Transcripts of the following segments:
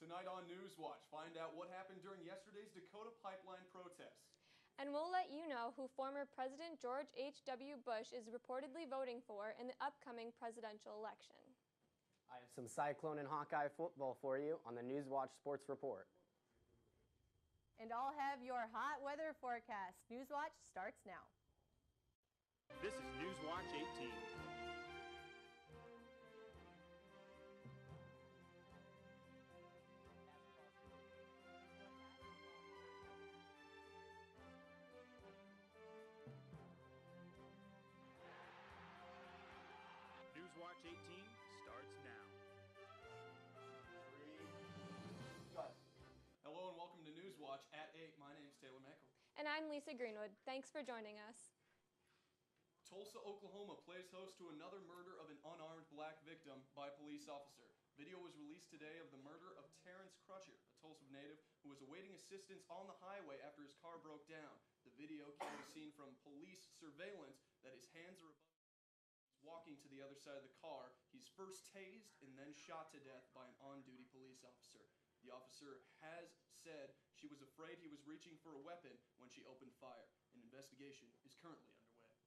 Tonight on Newswatch, find out what happened during yesterday's Dakota pipeline protest. And we'll let you know who former President George H.W. Bush is reportedly voting for in the upcoming presidential election. I have some Cyclone and Hawkeye football for you on the Newswatch Sports Report. And I'll have your hot weather forecast. Newswatch starts now. This is Newswatch 18. Newswatch 18 starts now. Hello and welcome to Newswatch at 8. My name's Taylor Mankle. And I'm Lisa Greenwood. Thanks for joining us. Tulsa, Oklahoma plays host to another murder of an unarmed black victim by a police officer. Video was released today of the murder of Terrence Crutcher, a Tulsa native who was awaiting assistance on the highway after his car broke down. The video can be seen from police surveillance that his hands are above. He's walking to the other side of the car. He's first tased and then shot to death by an on-duty police officer. The officer has said she was afraid he was reaching for a weapon when she opened fire. An investigation is currently underway.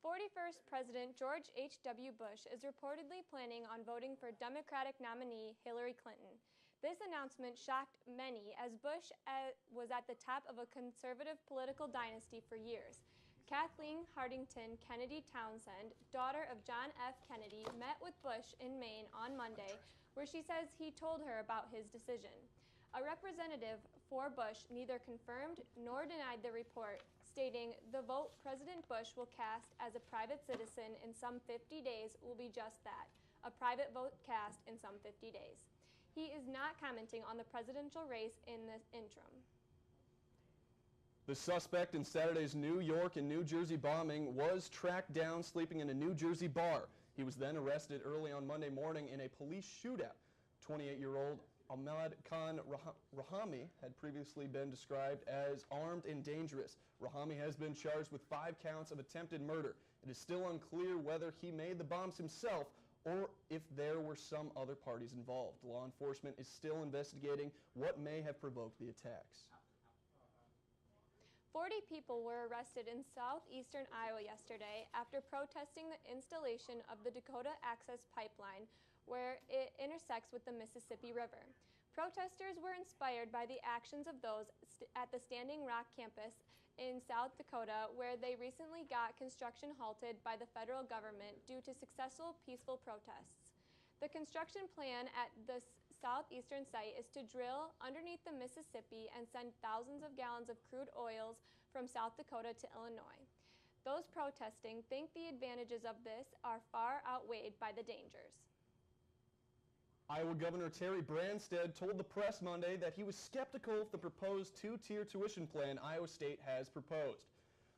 41st President George H.W. Bush is reportedly planning on voting for Democratic nominee Hillary Clinton. This announcement shocked many as Bush was at the top of a conservative political dynasty for years. Kathleen Hardington Kennedy Townsend, daughter of John F. Kennedy, met with Bush in Maine on Monday, where she says he told her about his decision. A representative for Bush neither confirmed nor denied the report, stating the vote President Bush will cast as a private citizen in some 50 days will be just that, a private vote cast in some 50 days. He is not commenting on the presidential race in the interim. The suspect in Saturday's New York and New Jersey bombing was tracked down sleeping in a New Jersey bar. He was then arrested early on Monday morning in a police shootout. 28-year-old Ahmad Khan Rahami had previously been described as armed and dangerous. Rahami has been charged with 5 counts of attempted murder. It is still unclear whether he made the bombs himself or if there were some other parties involved. Law enforcement is still investigating what may have provoked the attacks. 40 people were arrested in southeastern Iowa yesterday after protesting the installation of the Dakota Access Pipeline, where it intersects with the Mississippi River. Protesters were inspired by the actions of those at the Standing Rock campus in South Dakota, where they recently got construction halted by the federal government due to successful peaceful protests. The construction plan at the southeastern site is to drill underneath the Mississippi and send thousands of gallons of crude oils from South Dakota to Illinois. Those protesting think the advantages of this are far outweighed by the dangers. Iowa Governor Terry Branstad told the press Monday that he was skeptical of the proposed 2-tier tuition plan Iowa State has proposed.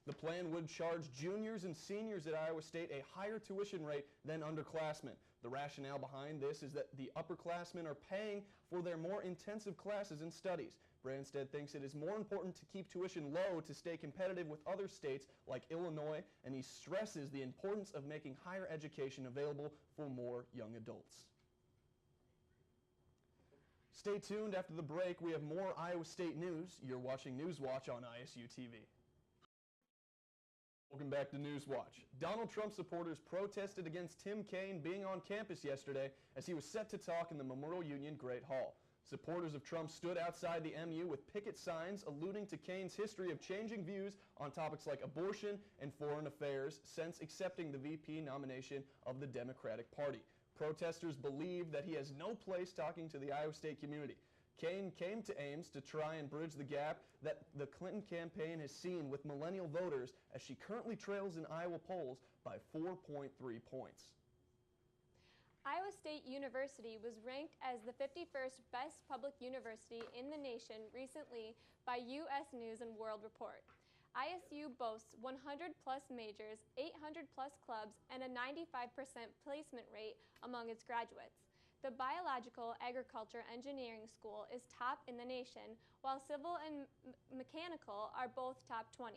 The plan would charge juniors and seniors at Iowa State a higher tuition rate than underclassmen. The rationale behind this is that the upperclassmen are paying for their more intensive classes and studies. Branstad thinks it is more important to keep tuition low to stay competitive with other states like Illinois, and he stresses the importance of making higher education available for more young adults. Stay tuned. After the break, we have more Iowa State news. You're watching Newswatch on ISU TV. Welcome back to Newswatch. Donald Trump supporters protested against Tim Kaine being on campus yesterday as he was set to talk in the Memorial Union Great Hall. Supporters of Trump stood outside the MU with picket signs alluding to Kaine's history of changing views on topics like abortion and foreign affairs since accepting the VP nomination of the Democratic Party. Protesters believe that he has no place talking to the Iowa State community. Kaine came to Ames to try and bridge the gap that the Clinton campaign has seen with millennial voters as she currently trails in Iowa polls by 4.3 points. Iowa State University was ranked as the 51st best public university in the nation recently by U.S. News & World Report. ISU boasts 100-plus majors, 800-plus clubs, and a 95% placement rate among its graduates. The Biological Agriculture Engineering School is top in the nation, while Civil and Mechanical are both top 20.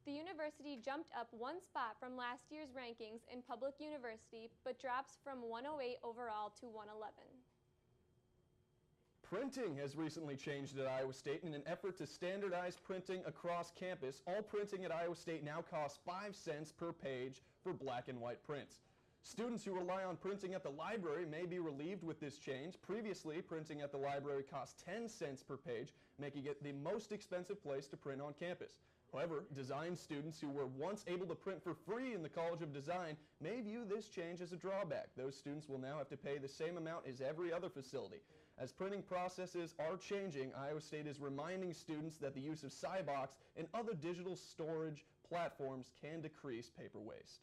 The university jumped up 1 spot from last year's rankings in public university, but drops from 108 overall to 111. Printing has recently changed at Iowa State in an effort to standardize printing across campus. All printing at Iowa State now costs 5 cents per page for black and white prints. Students who rely on printing at the library may be relieved with this change. Previously, printing at the library cost 10 cents per page, making it the most expensive place to print on campus. However, design students who were once able to print for free in the College of Design may view this change as a drawback. Those students will now have to pay the same amount as every other facility. As printing processes are changing, Iowa State is reminding students that the use of Cybox and other digital storage platforms can decrease paper waste.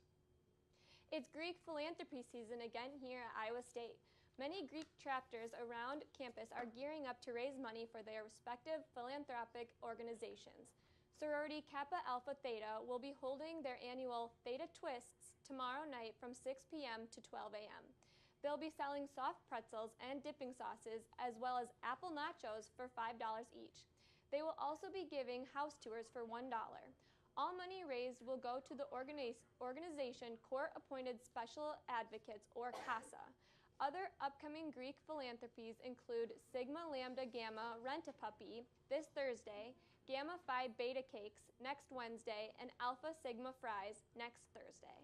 It's Greek philanthropy season again here at Iowa State. Many Greek chapters around campus are gearing up to raise money for their respective philanthropic organizations. Sorority Kappa Alpha Theta will be holding their annual Theta Twists tomorrow night from 6 p.m. to 12 a.m. They'll be selling soft pretzels and dipping sauces, as well as apple nachos for $5 each. They will also be giving house tours for $1. All money raised will go to the organization Court-Appointed Special Advocates, or CASA. Other upcoming Greek philanthropies include Sigma Lambda Gamma Rent-A-Puppy this Thursday, Gamma Phi Beta Cakes next Wednesday, and Alpha Sigma Fries next Thursday.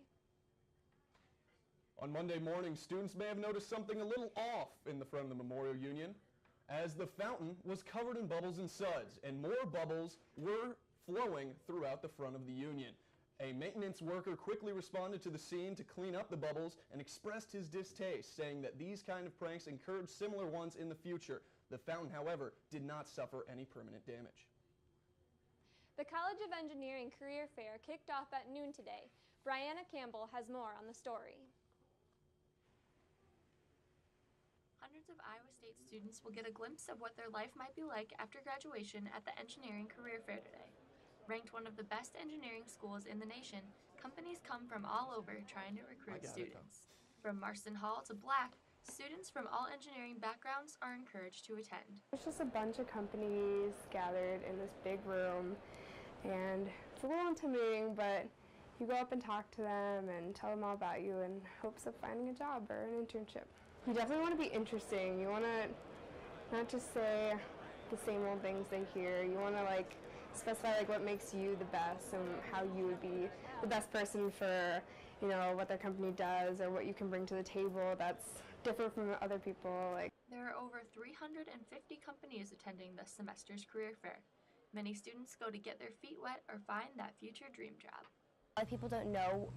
On Monday morning, students may have noticed something a little off in the front of the Memorial Union, as the fountain was covered in bubbles and suds, and more bubbles were flowing throughout the front of the Union. A maintenance worker quickly responded to the scene to clean up the bubbles and expressed his distaste, saying that these kind of pranks encourage similar ones in the future. The fountain, however, did not suffer any permanent damage. The College of Engineering Career Fair kicked off at noon today. Brianna Campbell has more on the story. Hundreds of Iowa State students will get a glimpse of what their life might be like after graduation at the Engineering Career Fair today. Ranked one of the best engineering schools in the nation, companies come from all over trying to recruit students. From Marston Hall to Black, students from all engineering backgrounds are encouraged to attend. It's just a bunch of companies gathered in this big room, and it's a little intimidating, but you go up and talk to them and tell them all about you in hopes of finding a job or an internship. You definitely want to be interesting. You want to not just say the same old things they hear. You want to specify what makes you the best and how you would be the best person for, what their company does or what you can bring to the table that's different from other people. There are over 350 companies attending this semester's career fair. Many students go to get their feet wet or find that future dream job. A lot of people don't know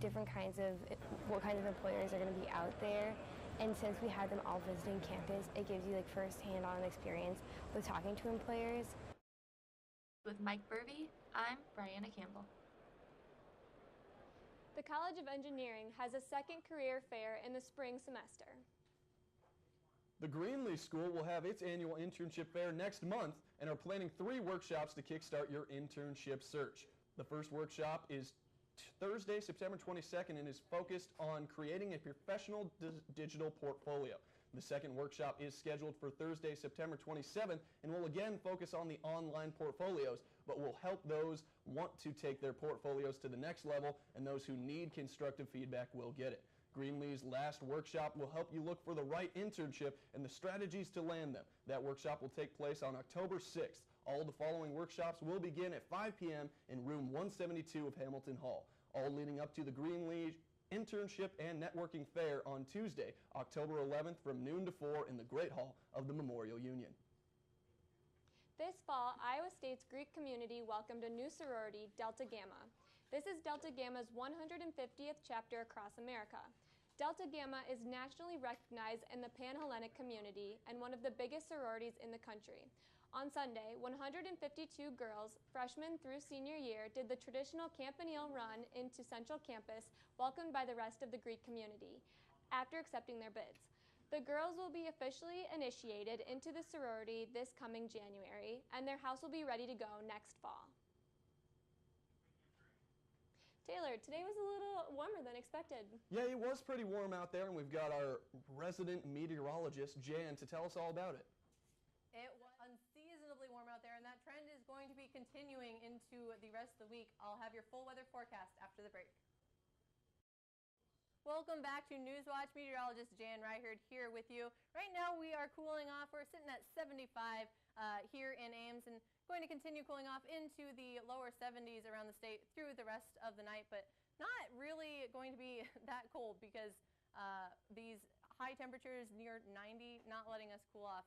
what kinds of employers are going to be out there. And since we had them all visiting campus, it gives you first-hand on experience with talking to employers. With Mike Burvey, I'm Brianna Campbell. The College of Engineering has a second career fair in the spring semester. The Greenlee School will have its annual internship fair next month and are planning 3 workshops to kickstart your internship search. The first workshop is Thursday, September 22nd, and is focused on creating a professional digital portfolio. The second workshop is scheduled for Thursday, September 27th, and will again focus on the online portfolios, but will help those want to take their portfolios to the next level, and those who need constructive feedback will get it. Greenlee's last workshop will help you look for the right internship and the strategies to land them. That workshop will take place on October 6th. All the following workshops will begin at 5 p.m. in room 172 of Hamilton Hall, all leading up to the Greenlee Internship and Networking Fair on Tuesday, October 11th from noon to 4 in the Great Hall of the Memorial Union. This fall, Iowa State's Greek community welcomed a new sorority, Delta Gamma. This is Delta Gamma's 150th chapter across America. Delta Gamma is nationally recognized in the Pan-Hellenic community and one of the biggest sororities in the country. On Sunday, 152 girls, freshmen through senior year, did the traditional campanile run into Central Campus, welcomed by the rest of the Greek community, after accepting their bids. The girls will be officially initiated into the sorority this coming January, and their house will be ready to go next fall. Taylor, today was a little warmer than expected. Yeah, it was pretty warm out there, and we've got our resident meteorologist, Jan, to tell us all about it. It was unseasonably warm out there, and that trend is going to be continuing into the rest of the week. I'll have your full weather forecast after the break. Welcome back to Newswatch. Meteorologist Jan Ryherd here with you. Right now we are cooling off. We're sitting at 75 here in Ames and going to continue cooling off into the lower 70s around the state through the rest of the night, but not really going to be that cold because these high temperatures near 90 not letting us cool off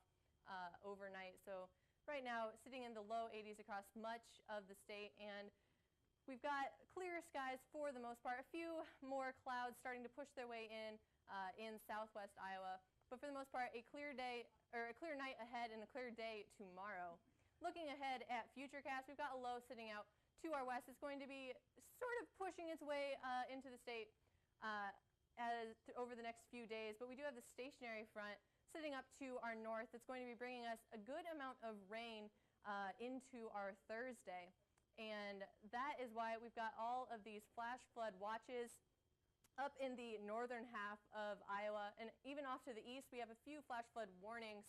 overnight. So right now sitting in the low 80s across much of the state, and we've got clear skies for the most part. A few more clouds starting to push their way in southwest Iowa, but for the most part a clear day, or a clear night ahead and a clear day tomorrow. Looking ahead at Futurecast, we've got a low sitting out to our west. It's going to be sort of pushing its way into the state over the next few days, but we do have the stationary front sitting up to our north that's going to be bringing us a good amount of rain into our Thursday. And that is why we've got all of these flash flood watches up in the northern half of Iowa, and even off to the east we have a few flash flood warnings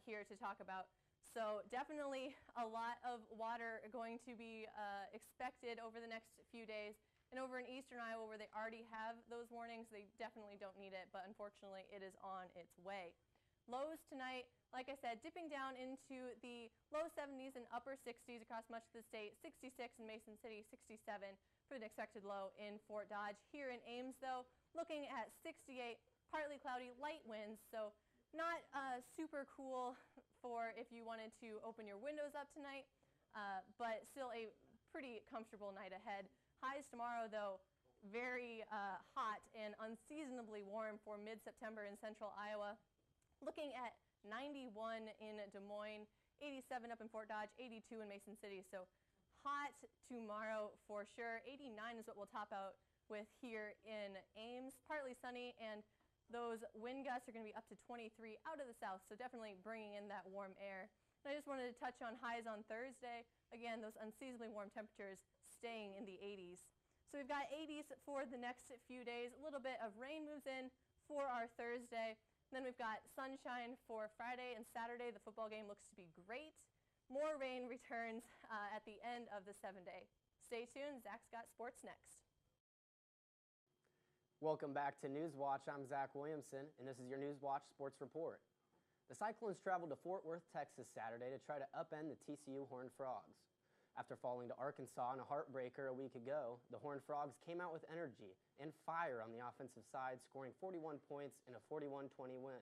here to talk about. So definitely a lot of water going to be expected over the next few days. And over in eastern Iowa, where they already have those warnings, they definitely don't need it, but unfortunately it is on its way. Lows tonight, like I said, dipping down into the low 70s and upper 60s across much of the state. 66 in Mason City, 67 for the expected low in Fort Dodge. Here in Ames, though, looking at 68, partly cloudy, light winds, so not super cool for if you wanted to open your windows up tonight, but still a pretty comfortable night ahead. Highs tomorrow, though, very hot and unseasonably warm for mid-September in central Iowa. Looking at 91 in Des Moines, 87 up in Fort Dodge, 82 in Mason City. So hot tomorrow for sure. 89 is what we'll top out with here in Ames. Partly sunny, and those wind gusts are going to be up to 23 out of the south, so definitely bringing in that warm air. And I just wanted to touch on highs on Thursday. Again, those unseasonably warm temperatures staying in the 80s. So we've got 80s for the next few days. A little bit of rain moves in for our Thursday. And then we've got sunshine for Friday and Saturday. The football game looks to be great. More rain returns at the end of the 7-day. Stay tuned. Zach's got sports next. Welcome back to Newswatch. I'm Zach Williamson, and this is your Newswatch Sports Report. The Cyclones traveled to Fort Worth, Texas Saturday to try to upend the TCU Horned Frogs. After falling to Arkansas in a heartbreaker a week ago, the Horned Frogs came out with energy and fire on the offensive side, scoring 41 points in a 41-20 win.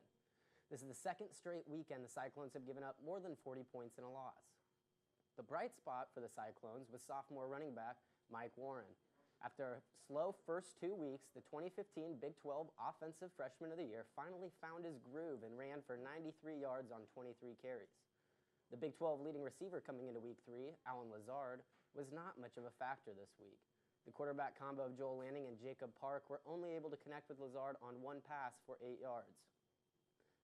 This is the second straight weekend the Cyclones have given up more than 40 points in a loss. The bright spot for the Cyclones was sophomore running back Mike Warren. After a slow first 2 weeks, the 2015 Big 12 Offensive Freshman of the Year finally found his groove and ran for 93 yards on 23 carries. The Big 12 leading receiver coming into Week 3, Alan Lazard, was not much of a factor this week. The quarterback combo of Joel Lanning and Jacob Park were only able to connect with Lazard on one pass for 8 yards.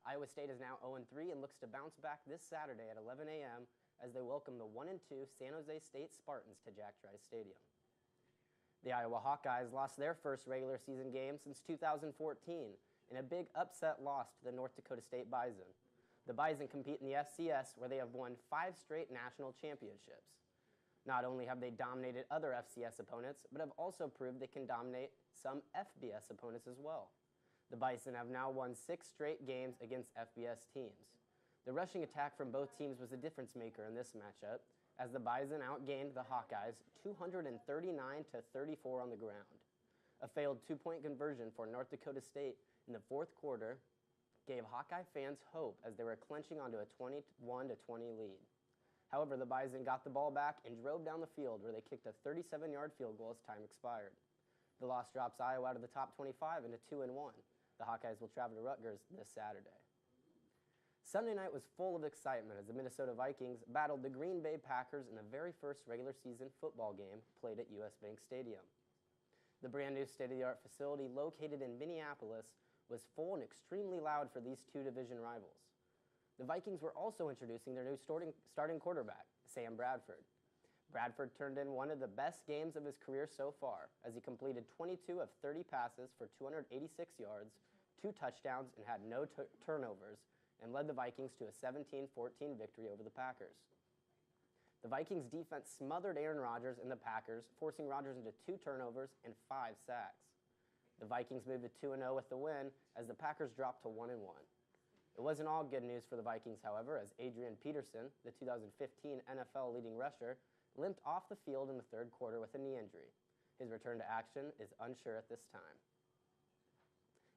Iowa State is now 0-3 and looks to bounce back this Saturday at 11 a.m. as they welcome the 1-2 San Jose State Spartans to Jack Trice Stadium. The Iowa Hawkeyes lost their first regular season game since 2014 in a big upset loss to the North Dakota State Bison. The Bison compete in the FCS, where they have won 5 straight national championships. Not only have they dominated other FCS opponents, but have also proved they can dominate some FBS opponents as well. The Bison have now won 6 straight games against FBS teams. The rushing attack from both teams was a difference maker in this matchup, as the Bison outgained the Hawkeyes 239-34 on the ground. A failed 2-point conversion for North Dakota State in the fourth quarter gave Hawkeye fans hope as they were clenching onto a 21-20 lead. However, the Bison got the ball back and drove down the field, where they kicked a 37-yard field goal as time expired. The loss drops Iowa out of the top 25 into 2-1. The Hawkeyes will travel to Rutgers this Saturday. Sunday night was full of excitement as the Minnesota Vikings battled the Green Bay Packers in the very first regular season football game played at US Bank Stadium. The brand new state-of-the-art facility located in Minneapolis was full and extremely loud for these two division rivals. The Vikings were also introducing their new starting quarterback, Sam Bradford. Bradford turned in one of the best games of his career so far, as he completed 22 of 30 passes for 286 yards, 2 touchdowns, and had no turnovers, and led the Vikings to a 17-14 victory over the Packers. The Vikings defense smothered Aaron Rodgers and the Packers, forcing Rodgers into 2 turnovers and 5 sacks. The Vikings moved to 2-0 with the win as the Packers dropped to 1-1. It wasn't all good news for the Vikings, however, as Adrian Peterson, the 2015 NFL leading rusher, limped off the field in the third quarter with a knee injury. His return to action is unsure at this time.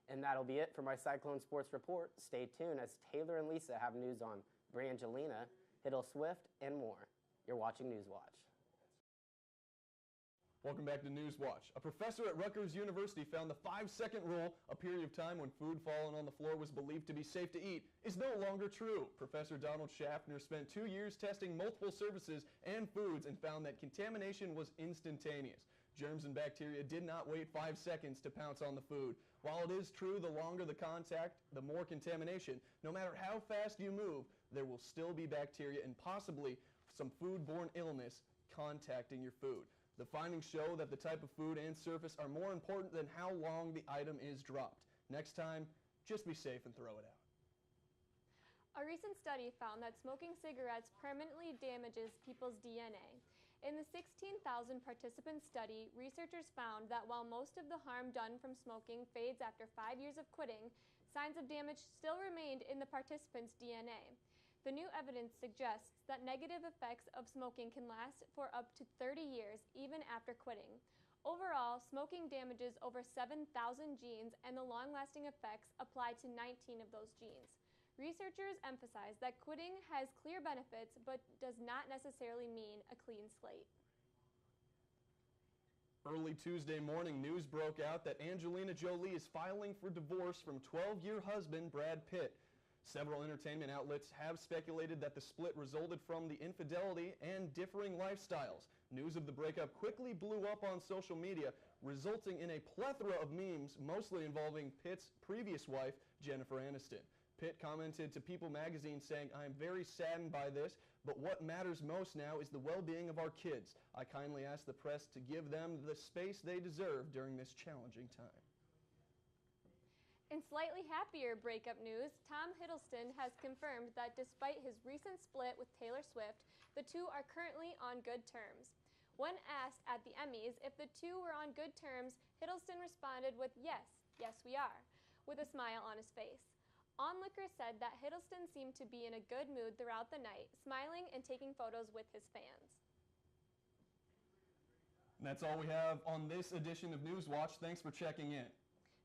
And that'll be it for my Cyclone Sports Report. Stay tuned as Taylor and Lisa have news on Brangelina, Hiddle Swift, and more. You're watching Newswatch. Welcome back to Newswatch. A professor at Rutgers University found the 5-second rule, a period of time when food fallen on the floor was believed to be safe to eat, is no longer true. Professor Donald Schaffner spent 2 years testing multiple surfaces and foods and found that contamination was instantaneous. Germs and bacteria did not wait 5 seconds to pounce on the food. While it is true the longer the contact, the more contamination, no matter how fast you move, there will still be bacteria and possibly some foodborne illness contacting your food. The findings show that the type of food and surface are more important than how long the item is dropped. Next time, just be safe and throw it out. A recent study found that smoking cigarettes permanently damages people's DNA. In the 16,000 participant study, researchers found that while most of the harm done from smoking fades after 5 years of quitting, signs of damage still remained in the participants' DNA. The new evidence suggests that negative effects of smoking can last for up to 30 years, even after quitting. Overall, smoking damages over 7,000 genes, and the long-lasting effects apply to 19 of those genes. Researchers emphasize that quitting has clear benefits, but does not necessarily mean a clean slate. Early Tuesday morning, news broke out that Angelina Jolie is filing for divorce from 12-year husband Brad Pitt. Several entertainment outlets have speculated that the split resulted from the infidelity and differing lifestyles. News of the breakup quickly blew up on social media, resulting in a plethora of memes, mostly involving Pitt's previous wife, Jennifer Aniston. Pitt commented to People magazine saying, "I am very saddened by this, but what matters most now is the well-being of our kids. I kindly ask the press to give them the space they deserve during this challenging time." In slightly happier breakup news, Tom Hiddleston has confirmed that despite his recent split with Taylor Swift, the two are currently on good terms. When asked at the Emmys if the two were on good terms, Hiddleston responded with, yes we are, with a smile on his face. Onlooker said that Hiddleston seemed to be in a good mood throughout the night, smiling and taking photos with his fans. And that's all we have on this edition of Newswatch. Thanks for checking in.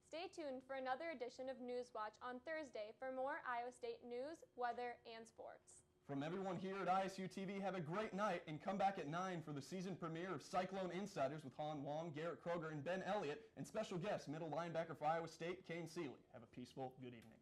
Stay tuned for another edition of Newswatch on Thursday for more Iowa State news, weather, and sports. From everyone here at ISU TV, have a great night and come back at 9 for the season premiere of Cyclone Insiders with Hawn, Wong, Garrett Kroger, and Ben Elliott, and special guest, middle linebacker for Iowa State, Kaine. Have a peaceful good evening.